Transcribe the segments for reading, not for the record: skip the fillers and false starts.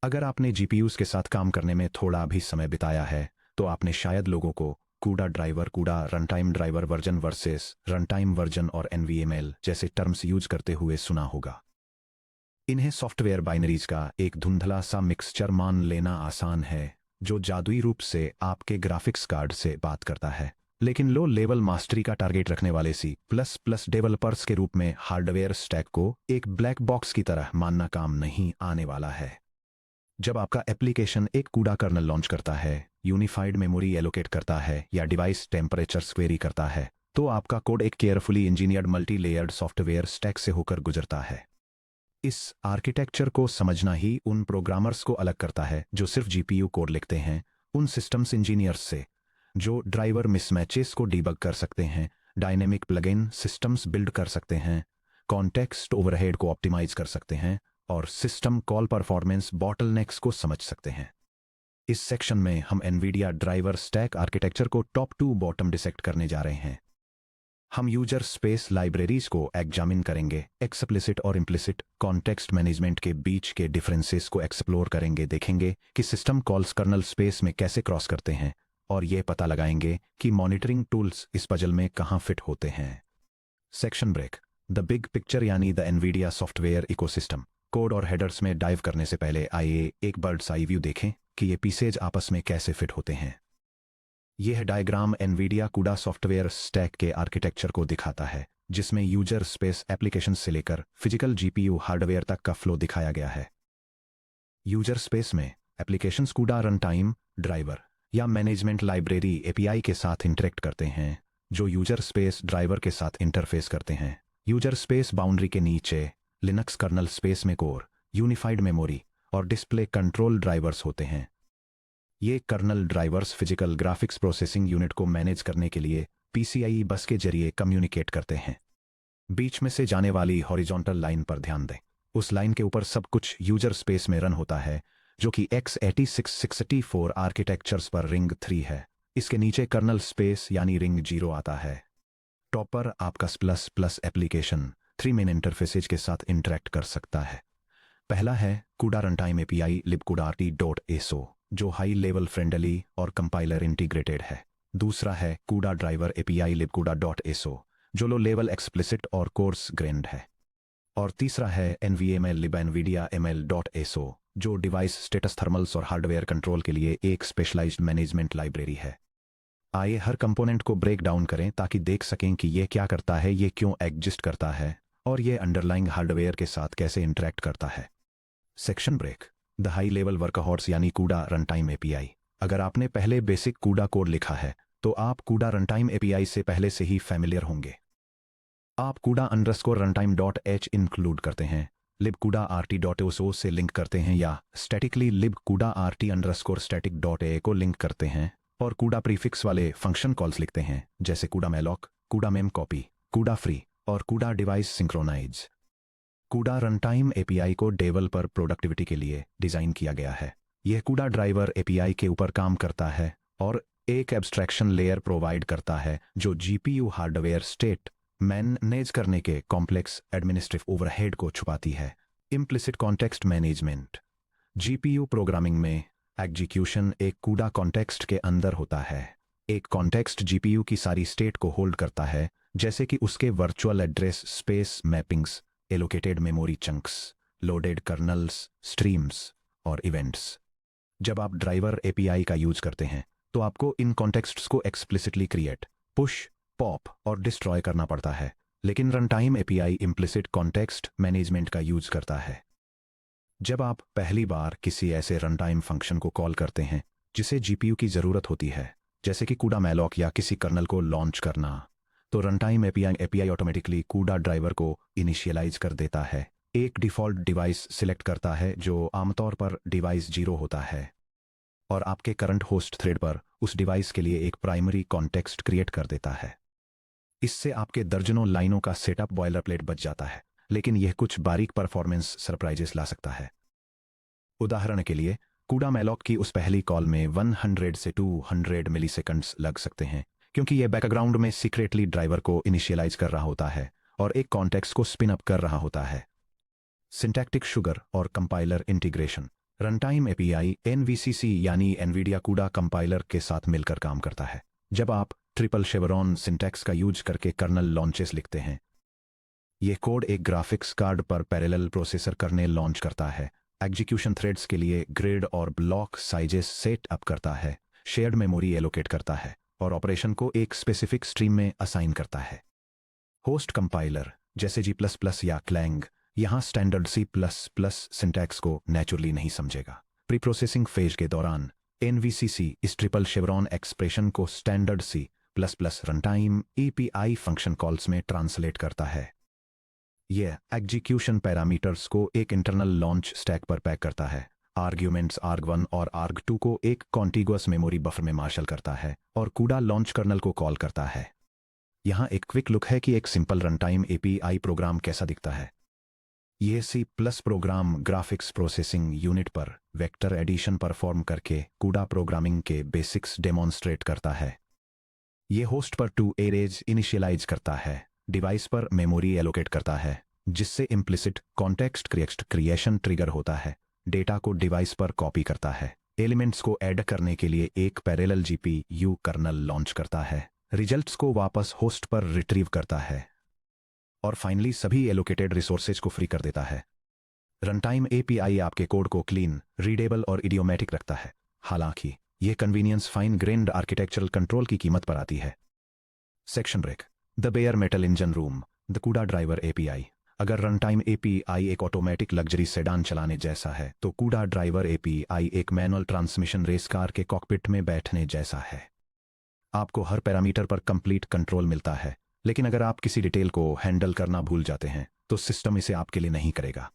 अगर आपने जीपीयूज के साथ काम करने में थोड़ा भी समय बिताया है, तो आपने शायद लोगों को कूडा ड्राइवर, कूडा runtime driver version versus runtime version और एनवीएमएल जैसे टर्म्स यूज करते हुए सुना होगा। इन्हें सॉफ्टवेयर बाइनरीज का एक धुंधला सा मिक्सचर मान लेना आसान है, जो जादुई रूप से आपके ग्राफिक्स कार्ड से बात करता है। लेकिन लो लेवल मास्टरी का टारगेट रखने वाले सी प्लस प्लस डेवलपर्स के रूप में हार्डवेयर स्टैक को एक ब्लैक बॉक्स की तरह मानना काम नहीं आने वाला है। जब आपका एप्लीकेशन एक कूड़ा कर्नल लॉन्च करता है, यूनिफाइड मेमोरी एलोकेट करता है या डिवाइस टेम्परेचर क्वेरी करता है, तो आपका कोड एक carefully engineered multi layered software stack से होकर गुजरता है। इस आर्किटेक्चर को समझना ही उन प्रोग्रामर्स को अलग करता है जो सिर्फ जीपीयू कोड लिखते हैं, उन सिस्टम्स इंजीनियर्स से जो ड्राइवर मिसमैचेस को डीबग कर सकते हैं, डायनेमिक प्लगइन सिस्टम्स बिल्ड कर सकते हैं, कॉन्टेक्स्ट ओवरहेड को ऑप्टिमाइज कर सकते हैं और सिस्टम कॉल परफॉर्मेंस बॉटलनेक्स को समझ सकते हैं। इस सेक्शन में हम एनवीडिया ड्राइवर स्टैक आर्किटेक्चर को टॉप टू बॉटम डिसेक्ट करने जा रहे हैं। हम यूजर स्पेस लाइब्रेरीज को एग्जामिन करेंगे, एक्सप्लिसिट और इम्प्लिसिट कॉन्टेक्स्ट मैनेजमेंट के बीच के डिफरेंसेस को एक्सप्लोर करेंगे, देखेंगे कि सिस्टम कॉल्स कर्नल स्पेस में कैसे क्रॉस करते हैं और ये पता लगाएंगे कि मॉनिटरिंग टूल्स इस पजल में कहाँ फिट होते हैं। Section break, the big picture यानी the Nvidia software ecosystem. Code और हेडर्स में डाइव करने से पहले आइए एक बर्ड्स आई व्यू देखें कि ये पीसेज आपस में कैसे फिट होते हैं। यह डायग्राम एनवीडिया कूडा सॉफ्टवेयर स्टैक के आर्किटेक्चर को दिखाता है, जिसमें यूजर स्पेस एप्लीकेशन से लेकर फिजिकल जीपीयू हार्डवेयर तक का फ्लो दिखाया गया है। यूजर स्पेस में एप्लीकेशंस कूडा रनटाइम ड्राइवर या मैनेजमेंट लाइब्रेरी एपीआई के साथ इंटरेक्ट करते हैं, जो यूजर स्पेस ड्राइवर के साथ इंटरफेस करते हैं। यूजर स्पेस बाउंड्री के नीचे लिनक्स कर्नल स्पेस में कोर, यूनिफाइड मेमोरी और डिस्प्ले कंट्रोल ड्राइवर्स होते हैं। ये kernel drivers physical graphics processing unit को मैनेज करने के लिए पीसीआई बस के जरिए कम्युनिकेट करते हैं। बीच में से जाने वाली हॉरिजॉन्टल लाइन पर ध्यान दें। उस लाइन के ऊपर सब कुछ यूजर स्पेस में रन होता है, जो कि x86-64 आर्किटेक्चर्स पर रिंग 3 है। इसके नीचे कर्नल स्पेस यानी रिंग 0 आता है। टॉप पर आपका प्लस प्लस एप्लीकेशन 3 मेन इंटरफेसेज के साथ इंटरेक्ट कर सकता है। पहला है कूडा रनटाइम एपीआई libcudart.so, जो हाई लेवल फ्रेंडली और कंपाइलर इंटीग्रेटेड है। दूसरा है कूडा ड्राइवर एपीआई libcuda.so, जो लो लेवल एक्सप्लिसिट और कोर्स ग्रेन्ड है। और तीसरा है एनवीएमएल libnvidia.ml.so, जो डिवाइस स्टेटस थर्मल्स और हार्डवेयर कंट्रोल के लिए एक स्पेशलाइज्ड मैनेजमेंट लाइब्रेरी है। आइए हर कंपोनेंट को ब्रेक डाउन करें ताकि देख सकें कि ये क्या करता है, ये क्यों एग्जिस्ट करता है और ये अंडरलाइंग हार्डवेयर के साथ कैसे इंटरेक्ट करता है। Section break, the high level workhorse यानी कूडा रनटाइम एपीआई। अगर आपने पहले बेसिक कूडा कोड लिखा है, तो आप कूडा रनटाइम एपीआई से पहले से ही फैमिलियर होंगे। आप कूडा अंडरस्कोर रनटाइम .h इंक्लूड करते हैं, libcuda.rt.so से लिंक करते हैं या स्टैटिकली libcuda.rt_static.a को लिंक करते हैं और कूडा प्रीफिक्स वाले फंक्शन कॉल्स लिखते हैं, जैसे कूडा मेलॉक, कूडा मेम कॉपी, कूडा फ्री और कूडा डिवाइस सिंक्रोनाइज। कूडा रनटाइम एपीआई को डेवलपर प्रोडक्टिविटी के लिए डिजाइन किया गया है। यह कूडा ड्राइवर एपीआई के ऊपर काम करता है और एक एब्स्ट्रैक्शन लेयर प्रोवाइड करता है जो जीपीयू हार्डवेयर स्टेट मैनेज करने के कॉम्प्लेक्स एडमिनिस्ट्रेटिव ओवरहेड को छुपाती है। Implicit context management, GPU programming में एग्जीक्यूशन एक कूडा कॉन्टेक्स्ट के अंदर होता है। एक कॉन्टेक्स्ट जीपीयू की सारी स्टेट को होल्ड करता है, जैसे कि उसके virtual address space mappings, allocated memory chunks, loaded colonel's, streams और इवेंट्स। जब आप ड्राइवर एपीआई का यूज करते हैं, तो आपको इन कॉन्टेक्स्ट्स को एक्सप्लिसिटली क्रिएट, पुश, पॉप और डिस्ट्रॉय करना पड़ता है, लेकिन runtime API implicit context management का यूज करता है। जब आप पहली बार किसी ऐसे रनटाइम फंक्शन को कॉल करते हैं जिसे जीपीयू की जरूरत होती है, जैसे कि कूडा मैलॉक या किसी कर्नल को लॉन्च करना, तो रनटाइम एपीआई ऑटोमेटिकली कूडा ड्राइवर को इनिशियलाइज कर देता है। एक डिफ़ॉल्ट डिवाइस सिलेक्ट करता है जो आमतौर पर डिवाइस 0 होता है और आपके करंट होस्ट थ्रेड पर उस डिवाइस के लिए एक प्राइमरी कॉन्टेक्स्ट क्रिएट कर देता है। इससे आपके दर्जनों लाइनों का सेटअप बॉयलरप्लेट बच जाता है, लेकिन यह कुछ बारीक परफॉर्मेंस सरप्राइजेस ला सकता है। उदाहरण के लिए, कूडा मैलॉक की उस पहली कॉल में 100 से 200 मिलीसेकंड्स लग सकते हैं, क्योंकि यह बैकग्राउंड में सीक्रेटली ड्राइवर को इनिशियलाइज कर रहा होता है और एक कॉन्टेक्स्ट को स्पिन अप कर रहा होता है। सिंटैक्टिक शुगर और compiler integration, runtime API NVCC यानी एनवीडिया कूडा कंपाइलर के साथ मिलकर काम करता है। जब आप ट्रिपल शेवरॉन सिंटैक्स का यूज करके कर्नल लॉन्चेस लिखते हैं, ये कोड एक ग्राफिक्स कार्ड पर पैरेलल प्रोसेसर कर्नेल लॉन्च करता है, एग्जीक्यूशन थ्रेड्स के लिए ग्रिड और ब्लॉक साइजेस सेट अप करता है, शेयर्ड मेमोरी एलोकेट करता है और ऑपरेशन को एक स्पेसिफिक स्ट्रीम में असाइन करता है। होस्ट कंपाइलर जैसे G++ या क्लैंग यहाँ स्टैंडर्ड C++ सिंटैक्स को नेचुरली नहीं समझेगा। प्री प्रोसेसिंग फेज के दौरान NVCC इस ट्रिपल शेवरॉन एक्सप्रेशन को standard C++ runtime API function calls में ट्रांसलेट करता है। यह एग्जीक्यूशन पैरामीटर्स को एक इंटरनल लॉन्च स्टैक पर पैक करता है, आर्ग्यूमेंट्स arg1 और arg2 को एक कॉन्टिगुअस मेमोरी बफर में मार्शल करता है और कूडा लॉन्च कर्नल को कॉल करता है। यहाँ एक क्विक लुक है कि एक सिंपल रनटाइम API प्रोग्राम कैसा दिखता है। यह C+ program graphics processing unit पर वेक्टर एडिशन परफॉर्म करके कूडा प्रोग्रामिंग के बेसिक्स डेमोन्स्ट्रेट करता है। यह होस्ट पर 2 एरेज इनिशियलाइज करता है, डिवाइस पर मेमोरी एलोकेट करता है जिससे इम्प्लिसिट कॉन्टेक्स्ट क्रिएशन ट्रिगर होता है, डेटा को डिवाइस पर कॉपी करता है, एलिमेंट्स को ऐड करने के लिए एक पैरेलल GPU कर्नल लॉन्च करता है, रिजल्ट्स को वापस होस्ट पर रिट्रीव करता है और फाइनली सभी एलोकेटेड रिसोर्सेज को फ्री कर देता है। रनटाइम API आपके कोड को क्लीन, रीडेबल और इडियोमेटिक रखता है। हालांकि यह convenience fine grained architectural control की कीमत पर आती है। Section break. The bare metal engine room, the CUDA driver API। अगर रनटाइम API एक ऑटोमेटिक लग्जरी सेडान चलाने जैसा है तो कूडा ड्राइवर API एक मैनुअल ट्रांसमिशन रेस कार के कॉकपिट में बैठने जैसा है। आपको हर पैरामीटर पर कंप्लीट कंट्रोल मिलता है, लेकिन अगर आप किसी डिटेल को हैंडल करना भूल जाते हैं तो सिस्टम इसे आपके लिए नहीं करेगा।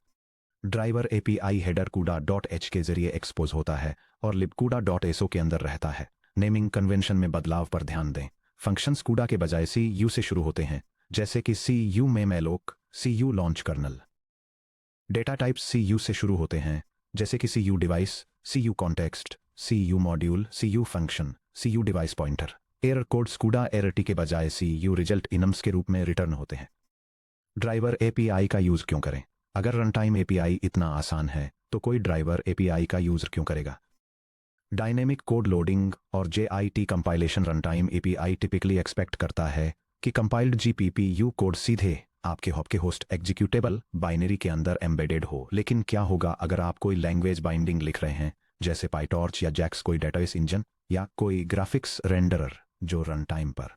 ड्राइवर API हेडर CUDA.h के जरिए एक्सपोज होता है और libcuda.so के अंदर रहता है। नेमिंग कन्वेंशन में बदलाव पर ध्यान दें। फंक्शंस CUDA के बजाय CU से शुरू होते हैं, जैसे कि CU में malloc, CU launch kernel. Data types CU से शुरू होते हैं, जैसे कि CU device, CU context, CU module, CU function, CU device pointer. Error codes CUDA एरटी के बजाय CU रिजल्ट इनम्स के रूप में रिटर्न होते हैं। ड्राइवर API का यूज क्यों करें? अगर रनटाइम API इतना आसान है तो कोई ड्राइवर API का यूज क्यों करेगा? डायनेमिक कोड लोडिंग और JIT compilation runtime API typically expect करता है कि कंपाइल्ड GPU कोड सीधे आपके हॉप के होस्ट एग्जीक्यूटेबल बाइनरी के अंदर एम्बेडेड हो। लेकिन क्या होगा अगर आप कोई लैंग्वेज बाइंडिंग लिख रहे हैं, जैसे PyTorch या JAX, कोई डेटाबेस इंजन या कोई ग्राफिक्स रेंडरर जो रन टाइम पर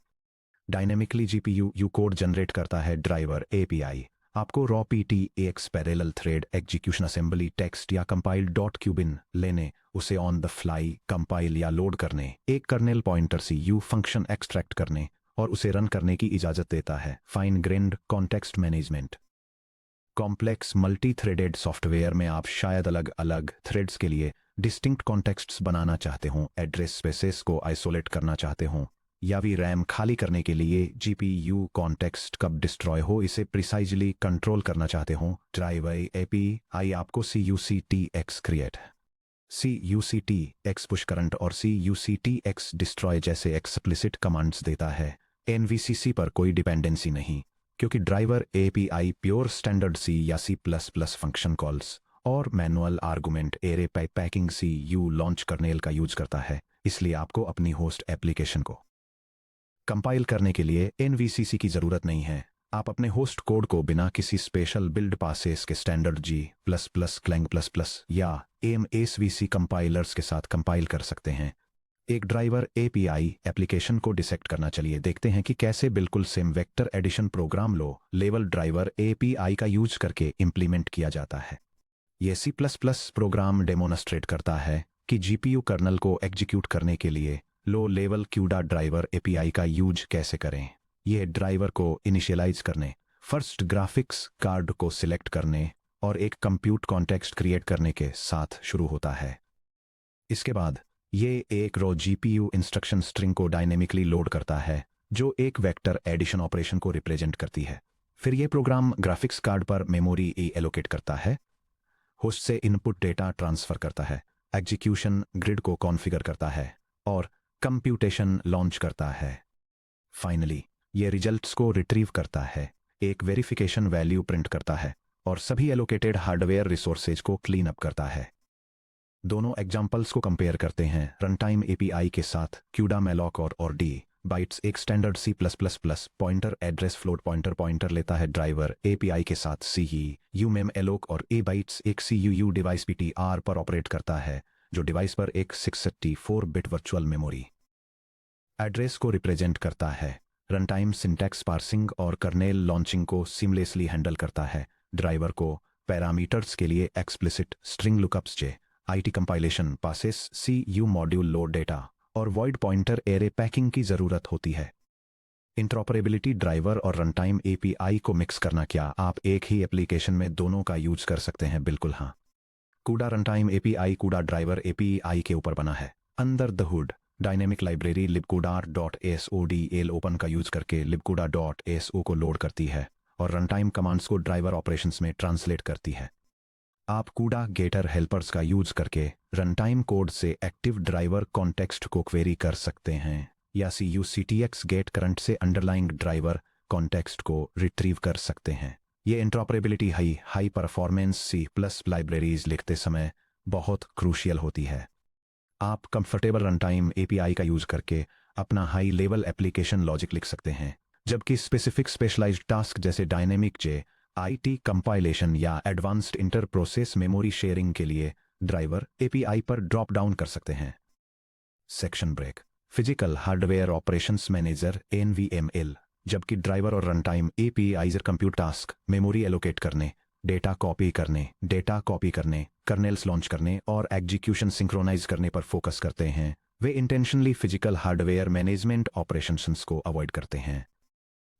डायनेमिकली GPU कोड जनरेट करता है? ड्राइवर API आपको raw PTX parallel thread execution assembly text या कंपाइल्ड .qbin लेने, उसे ऑन द फ्लाई कंपाइल या लोड करने, एक kernel pointer CU function extract करने और उसे रन करने की इजाजत देता है। Fine grand context management. Complex multi threaded software में आप शायद अलग अलग थ्रेड्स के लिए डिस्टिंक्ट कॉन्टेक्स्ट्स बनाना चाहते हों, एड्रेस स्पेसेस को आइसोलेट करना चाहते हों या भी रैम खाली करने के लिए GPU कॉन्टेक्स्ट कब डिस्ट्रॉय हो इसे प्रिसाइजली कंट्रोल करना चाहते हों। ड्राइवर API आपको CUCTX create, CUCTX push current और CUCTX डिस्ट्रॉय जैसे एक्सप्लिसिट कमांड्स देता है। NVCC पर कोई डिपेंडेंसी नहीं, क्योंकि driver API pure standard C या C++ फंक्शन कॉल्स और manual argument array packing CU launch kernel का यूज करता है। इसलिए आपको अपनी होस्ट एप्लीकेशन को कंपाइल करने के लिए NVCC की जरूरत नहीं है। आप अपने होस्ट कोड को बिना किसी स्पेशल बिल्ड पासेस के स्टैंडर्ड G++, क्लैंग ++ या AMSVC कंपाइलर्स के साथ कंपाइल कर सकते हैं। एक ड्राइवर API एप्लीकेशन को डिसेक्ट करना। चलिए देखते हैं कि कैसे बिल्कुल same vector addition program low level driver API का यूज करके इंप्लीमेंट किया जाता है। यह C++ प्रोग्राम डेमोन्स्ट्रेट करता है कि GPU कर्नल को एग्जीक्यूट करने के लिए low level CUDA driver API का यूज कैसे करें। यह ड्राइवर को इनिशियलाइज करने, फर्स्ट ग्राफिक्स कार्ड को सिलेक्ट करने और एक कंप्यूट कॉन्टेक्स्ट क्रिएट करने के साथ शुरू होता है। इसके बाद ये एक रो GPU इंस्ट्रक्शन स्ट्रिंग को डायनेमिकली लोड करता है जो एक वेक्टर एडिशन ऑपरेशन को रिप्रेजेंट करती है। फिर यह प्रोग्राम ग्राफिक्स कार्ड पर मेमोरी एलोकेट करता है, होस्ट से इनपुट डेटा ट्रांसफर करता है, एग्जीक्यूशन ग्रिड को कॉन्फ़िगर करता है और कंप्यूटेशन लॉन्च करता है। फाइनली यह रिजल्ट्स को रिट्रीव करता है, एक वेरिफिकेशन वैल्यू प्रिंट करता है और सभी एलोकेटेड हार्डवेयर रिसोर्सेज को क्लीन अप करता है। दोनों एग्जाम्पल्स को कंपेयर करते हैं रन टाइम एपीआई के साथ क्यूडा मैलॉक और डी बाइट्स एक standard C plus plus plus pointer address float pointer लेता है ड्राइवर एपीआई के साथ सी यू मेम एलोक और ए बाइट्स एक सी यू डिवाइस पीटीआर पर ऑपरेट करता है जो डिवाइस पर एक 664 बिट वर्चुअल मेमोरी एड्रेस को रिप्रेजेंट करता है। रन टाइम सिंटैक्स पार्सिंग और कर्नेल लॉन्चिंग को सीमलेसली हैंडल करता है। ड्राइवर को पैरामीटर्स के लिए explicit string lookups J IT compilation passes C U module load data और वॉइड पॉइंटर एरे पैकिंग की जरूरत होती है। इंटरऑपरेबिलिटी ड्राइवर और रन टाइम एपीआई को मिक्स करना क्या आप एक ही एप्लीकेशन में दोनों का यूज कर सकते हैं? बिल्कुल हाँ। कूडा रन टाइम एपीआई कूडा ड्राइवर एपीआई के ऊपर बना है। अंदर the hood dynamic library libcudar.sodl open का यूज करके libcuda.so को लोड करती है और रन टाइम कमांड्स को ड्राइवर ऑपरेशंस में ट्रांसलेट करती है। आप कूडा गेटर हेल्पर्स का यूज करके रन टाइम कोड से एक्टिव ड्राइवर कॉन्टेक्स्ट को क्वेरी कर सकते हैं या CUCTX गेट करंट से अंडरलाइंग ड्राइवर कॉन्टेक्स्ट को रिट्रीव कर सकते हैं। ये interoperability high performance C plus libraries लिखते समय बहुत क्रूशियल होती है। आप कंफर्टेबल रन टाइम एपीआई का यूज करके अपना हाई लेवल एप्लीकेशन लॉजिक लिख सकते हैं, जबकि स्पेसिफिक स्पेशलाइज्ड टास्क जैसे डायनेमिक जे आईटी कंपाइलेशन या advanced inter process memory sharing के लिए ड्राइवर एपीआई पर ड्रॉप डाउन कर सकते हैं। Section break physical hardware operations manager NVML जबकि ड्राइवर और run time APIs are compute task memory allocate करने डेटा कॉपी करने कर्नेल्स लॉन्च करने और एग्जीक्यूशन सिंक्रोनाइज करने पर फोकस करते हैं। वे intentionally physical hardware management operations को अवॉइड करते हैं।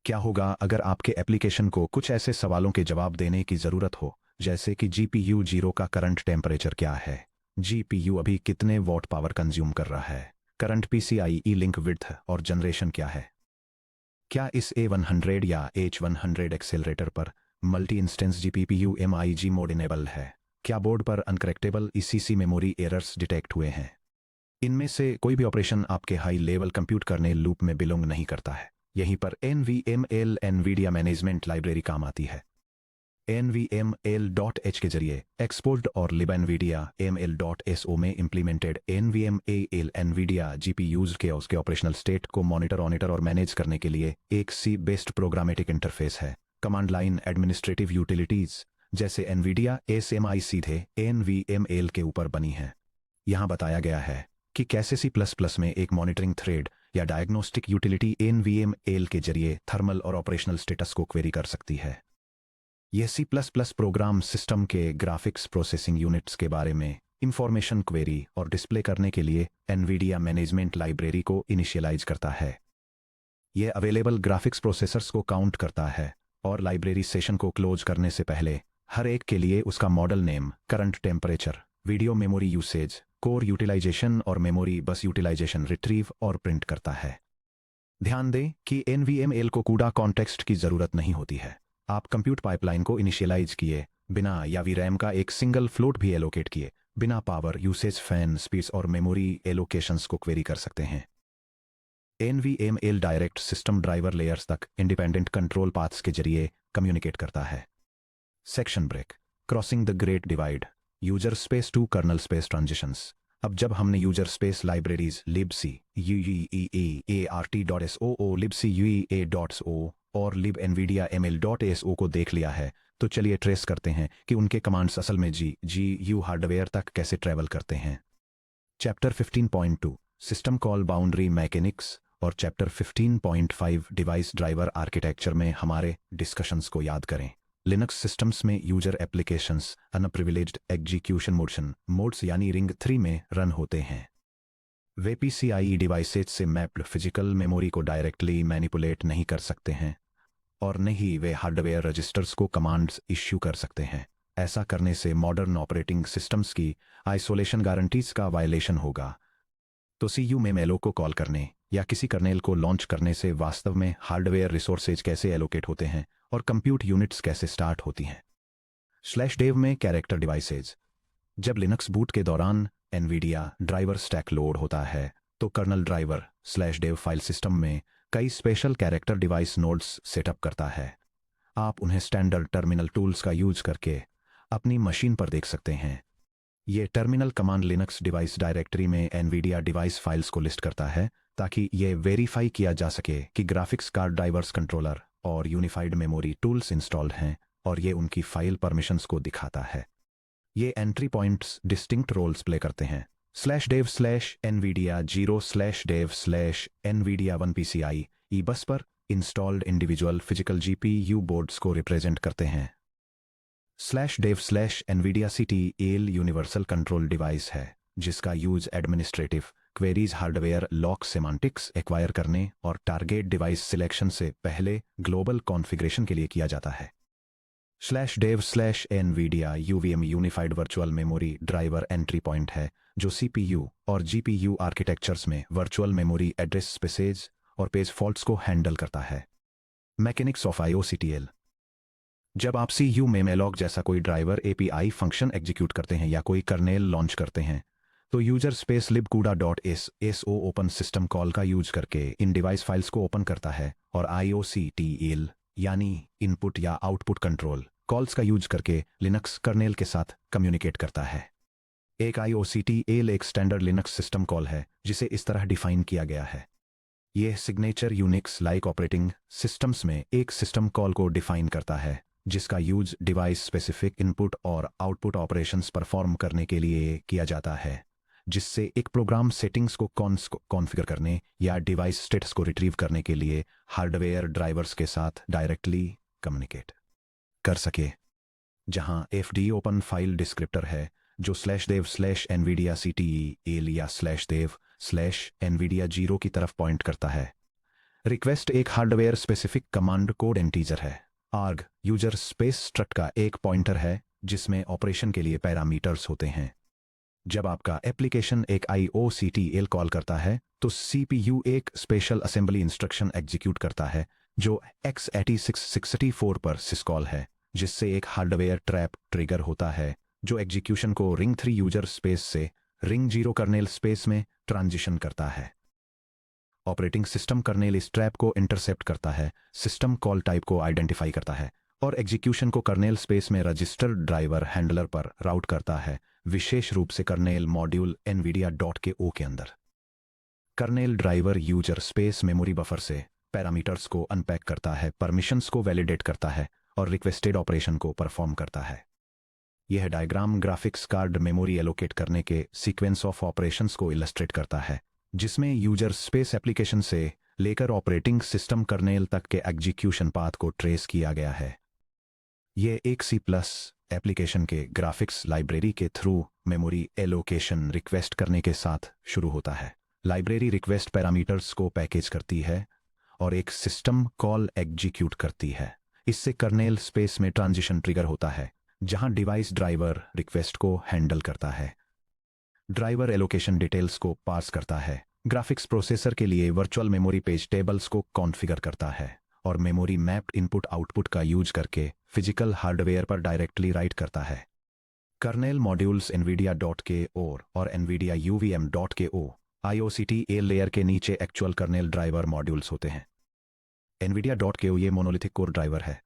क्या होगा अगर आपके एप्लीकेशन को कुछ ऐसे सवालों के जवाब देने की जरूरत हो, जैसे कि जीपीयू 0 का करंट टेम्परेचर क्या है, जीपीयू अभी कितने वॉट पावर कंज्यूम कर रहा है, करंट पीसीआई लिंक विड्थ और जनरेशन क्या है, क्या इस A100 या H100 एक्सेलरेटर पर multi instance GPU MIG mode enable है, क्या बोर्ड पर अनकरेक्टेबल ईसीसी मेमोरी एरर्स डिटेक्ट हुए हैं। इनमें से कोई भी ऑपरेशन आपके हाई लेवल कंप्यूट करने लूप में बिलोंग नहीं करता है। यहीं पर NVML NVIDIA मैनेजमेंट लाइब्रेरी काम आती है। NVML.h के जरिए एक्सपोज्ड और libNVIDIA ML.so में इम्प्लीमेंटेड NVML NVIDIA GPUs के उसके ऑपरेशनल स्टेट को मॉनिटर और मैनेज करने के लिए एक C बेस्ड प्रोग्रामेटिक इंटरफेस है। कमांड लाइन एडमिनिस्ट्रेटिव यूटिलिटीज जैसे NVIDIA SMI सीधे NVML के ऊपर बनी है। यहाँ बताया गया है कि कैसे C++ में एक मॉनिटरिंग थ्रेड या डायग्नोस्टिक यूटिलिटी NVML के जरिए थर्मल और ऑपरेशनल स्टेटस को क्वेरी कर सकती है। यह C++ प्रोग्राम सिस्टम के ग्राफिक्स प्रोसेसिंग यूनिट्स के बारे में इंफॉर्मेशन क्वेरी और डिस्प्ले करने के लिए NVIDIA मैनेजमेंट लाइब्रेरी को इनिशियलाइज करता है। यह अवेलेबल ग्राफिक्स प्रोसेसर्स को काउंट करता है और लाइब्रेरी सेशन को क्लोज करने से पहले हर एक के लिए उसका model name, current temperature, video memory usage, core utilization और मेमोरी बस यूटिलाइजेशन रिट्रीव और प्रिंट करता है। ध्यान दें कि NVML को कूडा कॉन्टेक्स्ट की जरूरत नहीं होती है। आप कंप्यूट पाइपलाइन को इनिशियलाइज किए बिना या VRAM का एक सिंगल फ्लोट भी एलोकेट किए बिना पावर यूसेज, फैन स्पीड्स और मेमोरी एलोकेशंस को क्वेरी कर सकते हैं। NVML direct system driver layers तक इंडिपेंडेंट कंट्रोल पाथ्स के जरिए कम्युनिकेट करता है। Section break crossing the great divide user space to kernel space transitions. अब जब हमने user space libraries libc ueart.so libc ua.so और libNVIDIA ML.so को देख लिया है, तो चलिए ट्रेस करते हैं कि उनके कमांड्स असल में GPU हार्डवेयर तक कैसे ट्रैवल करते हैं। Chapter 15.2 system call boundary mechanics और चैप्टर 15.5 डिवाइस ड्राइवर आर्किटेक्चर में हमारे डिस्कशंस को याद करें। लिनक्स सिस्टम्स में user applications unprivileged execution modes यानी रिंग 3 में रन होते हैं। वे PCIe डिवाइसेज से मैप्ड फिजिकल मेमोरी को डायरेक्टली मैनिपुलेट नहीं कर सकते हैं और नहीं वे हार्डवेयर रजिस्टर्स को कमांड्स इश्यू कर सकते हैं। ऐसा करने से मॉडर्न ऑपरेटिंग सिस्टम्स की आइसोलेशन गारंटीज का वायलेशन होगा। तो CU में मेलो को कॉल करने या किसी कर्नेल को लॉन्च करने से वास्तव में हार्डवेयर रिसोर्सेज कैसे एलोकेट होते हैं और कंप्यूट यूनिट्स कैसे स्टार्ट होती हैं। /dev में कैरेक्टर डिवाइसेज। जब लिनक्स बूट के दौरान NVIDIA ड्राइवर स्टैक लोड होता है तो kernel driver /dev file system में कई special character device nodes setup करता है। आप उन्हें स्टैंडर्ड टर्मिनल टूल्स का यूज करके अपनी मशीन पर देख सकते हैं। ये terminal command Linux device directory में एनवीडिया डिवाइस फाइल्स को लिस्ट करता है ताकि ये वेरीफाई किया जा सके कि ग्राफिक्स कार्ड ड्राइवर्स कंट्रोलर और यूनिफाइड मेमोरी टूल्स इंस्टॉल्ड हैं, और ये उनकी फाइल परमिशंस को दिखाता है। ये entry points distinct roles play करते हैं। /dev/nvidia0/dev/nvidia1 PCI ई बस पर installed individual physical GPU boards को रिप्रेजेंट करते हैं। /dev/nvidia-CTL यूनिवर्सल कंट्रोल डिवाइस है जिसका use administrative queries, hardware lock semantics acquire करने और टारगेट डिवाइस सिलेक्शन से पहले ग्लोबल कॉन्फ़िगरेशन के लिए किया जाता है। /dev/nvidia-UVM unified virtual memory driver entry point है जो सीपीयू और जीपीयू आर्किटेक्चर्स में वर्चुअल मेमोरी एड्रेस स्पेसेज और पेज फॉल्ट्स को हैंडल करता है। Mechanics of IOCTL। जब आप CU में मेलॉग जैसा कोई ड्राइवर API फंक्शन एग्जीक्यूट करते हैं या कोई कर्नेल लॉन्च करते हैं, तो user space libcuda.so open system call का यूज करके इन डिवाइस फाइल्स को ओपन करता है और IOCTL यानी इनपुट या आउटपुट कंट्रोल कॉल्स का यूज करके लिनक्स कर्नेल के साथ कम्युनिकेट करता है। एक IOCTL एक स्टैंडर्ड लिनक्स सिस्टम कॉल है जिसे इस तरह डिफाइन किया गया है। यह signature Unix like operating systems में एक सिस्टम कॉल को डिफाइन करता है जिसका यूज डिवाइस स्पेसिफिक इनपुट और आउटपुट ऑपरेशंस परफॉर्म करने के लिए किया जाता है, जिससे एक प्रोग्राम सेटिंग्स को कॉन्फ़िगर करने या डिवाइस स्टेटस को रिट्रीव करने के लिए हार्डवेयर ड्राइवर्स के साथ डायरेक्टली कम्युनिकेट कर सके। जहां FD ओपन फाइल डिस्क्रिप्टर है जो /dev/nvidia-CTL या /dev/nvidia0 की तरफ पॉइंट करता है। रिक्वेस्ट एक hardware specific command code integer है। arg यूजर स्पेस स्ट्रक्ट का एक पॉइंटर है जिसमें ऑपरेशन के लिए पैरामीटर्स होते हैं। जब आपका एप्लीकेशन एक IOCTL कॉल करता है तो CPU एक स्पेशल असेंबली इंस्ट्रक्शन एग्जीक्यूट करता है जो x86-64 पर सिस्कॉल है, जिससे एक हार्डवेयर ट्रैप ट्रिगर होता है जो एग्जीक्यूशन को रिंग 3 यूजर स्पेस से रिंग 0 कर्नेल स्पेस में ट्रांजिशन करता है। ऑपरेटिंग सिस्टम कर्नेल इस ट्रैप को इंटरसेप्ट करता है, सिस्टम कॉल टाइप को आइडेंटिफाई करता है और एग्जीक्यूशन को कर्नेल स्पेस में रजिस्टर्ड ड्राइवर हैंडलर पर राउट करता है, विशेष रूप से कर्नेल मॉड्यूल nvidia.ko के अंदर। Kernel driver user space memory buffer से पैरामीटर्स को अनपैक करता है, परमिशंस को वैलिडेट करता है और रिक्वेस्टेड ऑपरेशन को परफॉर्म करता है। यह diagram graphics card memory allocate करने के सीक्वेंस ऑफ ऑपरेशंस को इलस्ट्रेट करता है, जिसमें यूजर स्पेस एप्लीकेशन से लेकर ऑपरेटिंग सिस्टम कर्नेल तक के एग्जीक्यूशन पाथ को ट्रेस किया गया है। यह एक C+ एप्लीकेशन के ग्राफिक्स लाइब्रेरी के थ्रू मेमोरी एलोकेशन रिक्वेस्ट करने के साथ शुरू होता है। लाइब्रेरी रिक्वेस्ट पैरामीटर्स को पैकेज करती है और एक सिस्टम कॉल एग्जीक्यूट करती है। इससे कर्नेल स्पेस में ट्रांजिशन ट्रिगर होता है जहां डिवाइस ड्राइवर रिक्वेस्ट को हैंडल करता है। ड्राइवर एलोकेशन डिटेल्स को पार्स करता है, ग्राफिक्स प्रोसेसर के लिए वर्चुअल मेमोरी पेज टेबल्स को कॉन्फ़िगर करता है और मेमोरी मैप्ड इनपुट आउटपुट का यूज करके फिजिकल हार्डवेयर पर डायरेक्टली राइट करता है। कर्नेल मॉड्यूल्स nvidia.ko और nvidia UVM.ko IOCTL लेयर के नीचे एक्चुअल कर्नेल ड्राइवर मॉड्यूल्स होते हैं। nvidia.ko ये मोनोलिथिक कोर ड्राइवर है।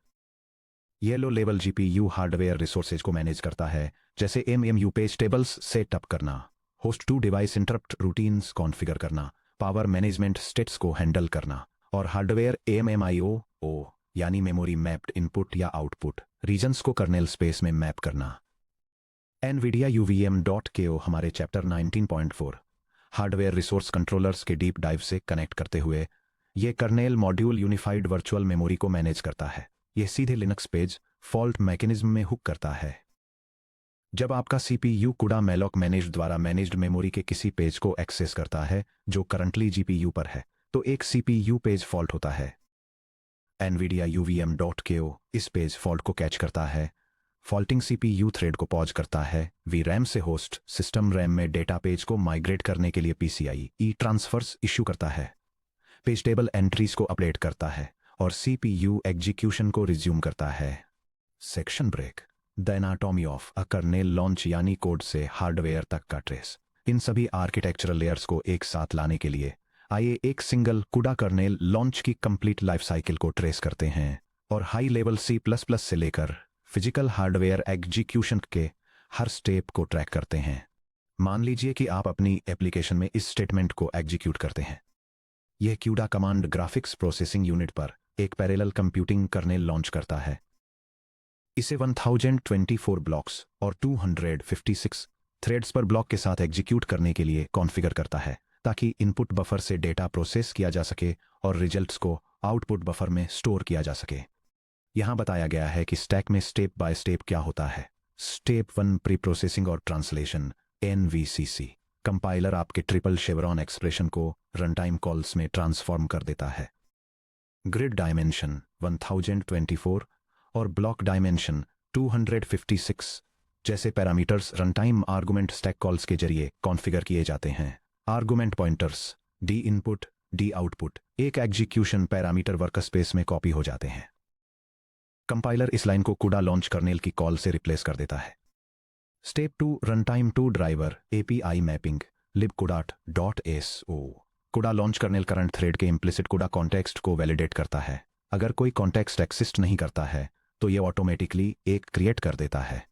ये low level GPU hardware resources को मैनेज करता है, जैसे MMU पेज टेबल्स सेटअप करना, host to device interrupt routines configure करना, पावर मैनेजमेंट स्टेट्स को हैंडल करना और हार्डवेयर AMMIO यानी मेमोरी मैप्ड इनपुट या आउटपुट रीजन्स को कर्नेल स्पेस में मैप करना। nvidia UVM.ko हमारे चैप्टर 19.4 हार्डवेयर रिसोर्स कंट्रोलर्स के डीप डाइव से कनेक्ट करते हुए ये kernel module unified virtual memory को मैनेज करता है। यह सीधे लिनक्स पेज फॉल्ट मैकेनिज्म में हुक करता है। जब आपका CPU CUDA malloc मैनेज्ड द्वारा मैनेज्ड मेमोरी के किसी पेज को एक्सेस करता है जो करंटली GPU पर है, तो एक CPU पेज फॉल्ट होता है। nvidia UVM.ko इस पेज फॉल्ट को कैच करता है, फॉल्टिंग CPU थ्रेड को पॉज करता है, VRAM से होस्ट सिस्टम रैम में डेटा पेज को माइग्रेट करने के लिए PCIe ट्रांसफर्स इश्यू करता है, पेज टेबल एंट्रीज को अपडेट करता है और CPU एग्जीक्यूशन को रिज्यूम करता है। Section break, the anatomy of a kernel launch यानी कोड से हार्डवेयर तक का ट्रेस। इन सभी आर्किटेक्चरल लेयर्स को एक साथ लाने के लिए आइए एक सिंगल CUDA कर्नेल लॉन्च की कंप्लीट लाइफ साइकिल को ट्रेस करते हैं और हाई लेवल C++ से लेकर फिजिकल हार्डवेयर एग्जीक्यूशन के हर स्टेप को ट्रैक करते हैं। मान लीजिए कि आप अपनी एप्लीकेशन में इस स्टेटमेंट को एग्जीक्यूट करते हैं। यह CUDA command graphics processing unit पर एक पैरेलल कंप्यूटिंग कर्नेल लॉन्च करता है। इसे 1024 ब्लॉक्स और 256 थ्रेड्स पर ब्लॉक के साथ एग्जीक्यूट करने के लिए कॉन्फ़िगर करता है, ताकि इनपुट बफर से डेटा प्रोसेस किया जा सके और रिजल्ट्स को आउटपुट बफर में स्टोर किया जा सके। यहां बताया गया है कि स्टैक में स्टेप बाय स्टेप क्या होता है। स्टेप 1 प्री प्रोसेसिंग और ट्रांसलेशन NVCC। कंपाइलर आपके ट्रिपल शेवरॉन एक्सप्रेशन को रनटाइम कॉल्स में ट्रांसफॉर्म कर देता है। ग्रिड डायमेंशन 1024 और ब्लॉक डायमेंशन 256 जैसे parameters runtime argument stack calls के जरिए कॉन्फ़िगर किए जाते हैं। Argument pointers D input D output एक एग्जीक्यूशन पैरामीटर वर्कस्पेस में कॉपी हो जाते हैं। कंपाइलर इस लाइन को CUDA लॉन्च कर्नेल की कॉल से रिप्लेस कर देता है। Step 2 runtime to driver API mapping libcudat.so। CUDA launch kernel current thread के इम्प्लिसिट CUDA कॉन्टेक्स्ट को वैलिडेट करता है। अगर कोई कॉन्टेक्स्ट एक्सिस्ट नहीं करता है तो यह ऑटोमेटिकली एक क्रिएट कर देता है।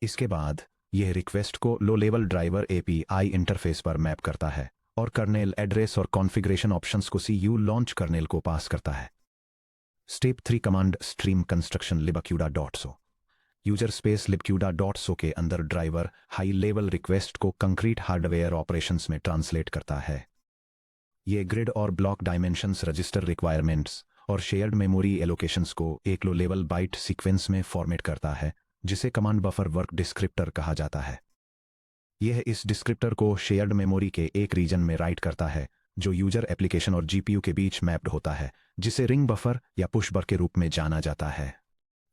इसके बाद यह रिक्वेस्ट को लो लेवल ड्राइवर API इंटरफेस पर मैप करता है और कर्नेल एड्रेस और कॉन्फ़िगरेशन ऑप्शंस को CU लॉन्च कर्नेल को पास करता है। Step 3 command stream construction libcuda.so। User space libcuda.so के अंदर ड्राइवर हाई लेवल रिक्वेस्ट को कंक्रीट हार्डवेयर ऑपरेशंस में ट्रांसलेट करता है। ये ग्रिड और ब्लॉक डायमेंशंस रजिस्टर रिक्वायरमेंट्स और शेयर्ड मेमोरी एलोकेशंस को एक लो लेवल बाइट सीक्वेंस में फॉर्मेट करता है, जिसे कमांड बफर वर्क डिस्क्रिप्टर कहा जाता है। यह इस डिस्क्रिप्टर को शेयर्ड मेमोरी के एक रीजन में राइट करता है जो यूजर एप्लीकेशन और GPU के बीच मैप्ड होता है, जिसे रिंग बफर या पुश बफर के रूप में जाना जाता है।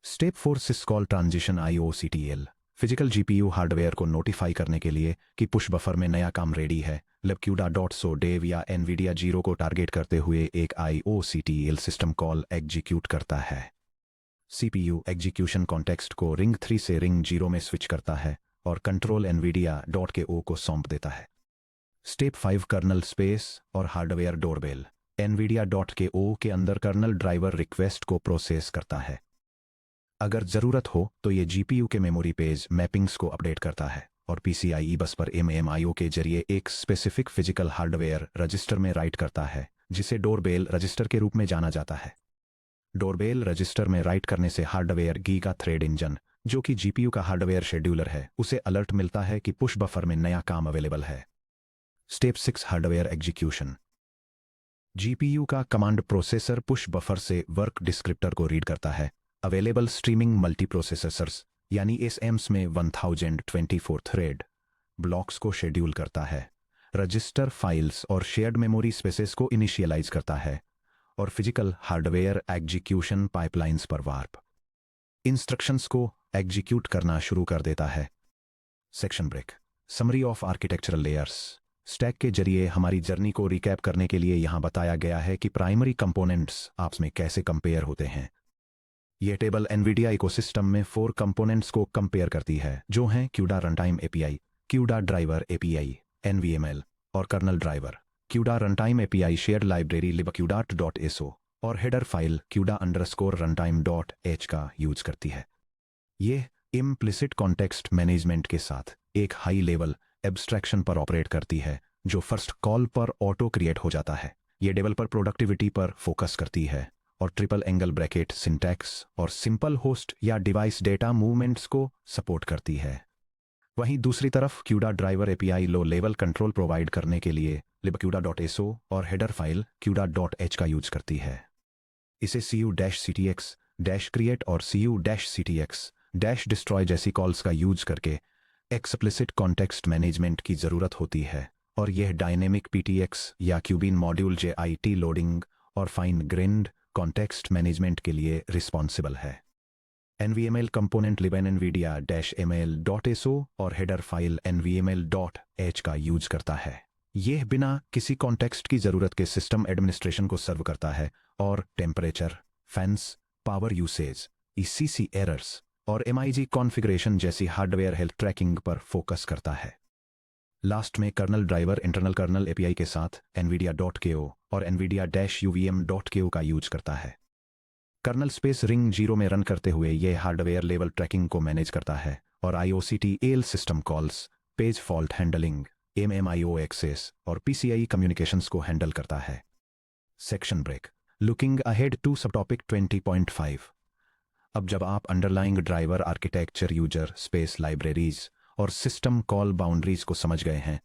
Step 4 syscall transition IOCTL physical GPU hardware को नोटिफाई करने के लिए कि पुश बफर में नया काम रेडी है। libcuda.so डेव या NVIDIA 0 को टारगेट करते हुए एक IOCTL सिस्टम कॉल एग्जीक्यूट करता है। CPU एग्जीक्यूशन कॉन्टेक्स्ट को रिंग 3 से रिंग 0 में स्विच करता है और कंट्रोल NVIDIA.ko को सौंप देता है। स्टेप 5 कर्नल स्पेस और हार्डवेयर डोरबेल NVIDIA.ko के अंदर कर्नल ड्राइवर रिक्वेस्ट को प्रोसेस करता है। अगर ज़रूरत हो तो ये GPU के मेमोरी पेज मैपिंग्स को अपडेट करता है और PCIe बस पर MMIO के जरिए एक स्पेसिफिक फिजिकल हार्डवेयर रजिस्टर में राइट करता है, जिसे डोरबेल रजिस्टर के रूप में जाना जाता है। डोरबेल रजिस्टर में राइट करने से हार्डवेयर गीगा थ्रेड इंजन, जो कि GPU का हार्डवेयर शेड्यूलर है, उसे अलर्ट मिलता है कि पुश बफर में नया काम अवेलेबल है। Step 6 hardware execution. GPU का कमांड प्रोसेसर पुश बफर से वर्क डिस्क्रिप्टर को रीड करता है। अवेलेबल स्ट्रीमिंग मल्टीप्रोसेसर्स यानी SMs में 1024 थ्रेड ब्लॉक्स को शेड्यूल करता है, रजिस्टर फाइल्स और शेयर्ड मेमोरी स्पेसेस को इनिशियलाइज करता है और फिजिकल हार्डवेयर एग्जीक्यूशन पाइपलाइंस पर वार्प इंस्ट्रक्शंस को एग्जीक्यूट करना शुरू कर देता है। Section break summary of architectural layers. Stack के जरिए हमारी जर्नी को रिकैप करने के लिए यहां बताया गया है कि प्राइमरी कंपोनेंट्स आपस में कैसे कंपेयर होते हैं। यह टेबल NVIDIA इकोसिस्टम में 4 कंपोनेंट्स को कंपेयर करती है, जो हैं CUDA runtime API, CUDA driver API, NVML और kernel driver. CUDA runtime API shared library libcudat.so और हेडर फाइल CUDA_runtime.h का यूज करती है। यह इम्प्लिसिट कॉन्टेक्स्ट मैनेजमेंट के साथ एक हाई लेवल एब्स्ट्रैक्शन पर ऑपरेट करती है, जो फर्स्ट कॉल पर ऑटो क्रिएट हो जाता है। यह डेवलपर प्रोडक्टिविटी पर फोकस करती है और ट्रिपल एंगल ब्रैकेट सिंटैक्स और सिंपल होस्ट या डिवाइस डेटा मूवमेंट्स को सपोर्ट करती है। वहीं दूसरी तरफ CUDA driver API low level control provide करने के लिए libcuda.so और हेडर फाइल CUDA.h का यूज करती है। इसे cu-ctx-create और cu-ctx-destroy जैसी कॉल्स का यूज करके एक्सप्लिसिट कॉन्टेक्स्ट मैनेजमेंट की ज़रूरत होती है, और यह डायनेमिक PTX या क्यूबिन मॉड्यूल JIT लोडिंग और फाइन ग्रेन्ड कॉन्टेक्स्ट मैनेजमेंट के लिए रिस्पॉन्सिबल है। NVML कंपोनेंट libnvidia-ml.so और हेडर फाइल nvml.h का यूज करता है। यह बिना किसी कॉन्टेक्स्ट की ज़रूरत के सिस्टम एडमिनिस्ट्रेशन को सर्व करता है और temperature, fans, power usage, ECC errors और MIG कॉन्फ़िगरेशन जैसी हार्डवेयर हेल्थ ट्रैकिंग पर फोकस करता है। लास्ट में kernel driver internal kernel API के साथ NVIDIA.ko और NVIDIA-UVM.ko का यूज करता है। कर्नल स्पेस रिंग 0 में रन करते हुए यह हार्डवेयर लेवल ट्रैकिंग को मैनेज करता है और IOCTAL system calls, page fault handling, MMIO access और PCI कम्युनिकेशंस को हैंडल करता है। Section break. Looking ahead to sub topic 20.5। अब जब आप underlying driver architecture, user space, libraries और सिस्टम कॉल बाउंड्रीज को समझ गए हैं,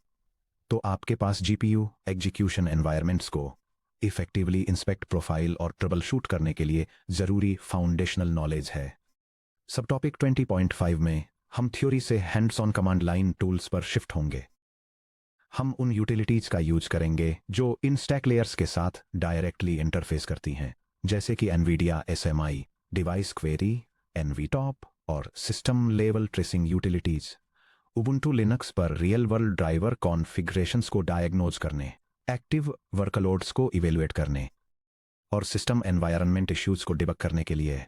तो आपके पास GPU एग्जीक्यूशन एनवायरनमेंट्स को इफेक्टिवली इंस्पेक्ट, प्रोफाइल और ट्रबल शूट करने के लिए जरूरी फाउंडेशनल नॉलेज है। सब टॉपिक 20.5 में हम थ्योरी से hands on command line tools पर शिफ्ट होंगे। हम उन यूटिलिटीज का यूज करेंगे जो इन स्टैक लेयर्स के साथ डायरेक्टली इंटरफेस करती हैं, जैसे कि NVIDIA SMI, device query, NVTop और system level tracing utilities. Ubuntu Linux पर रियल वर्ल्ड ड्राइवर कॉन्फ़िगरेशंस को डायग्नोज करने, एक्टिव वर्कलोड्स को इवेलुएट करने और सिस्टम एनवायरनमेंट इश्यूज को डिबग करने के लिए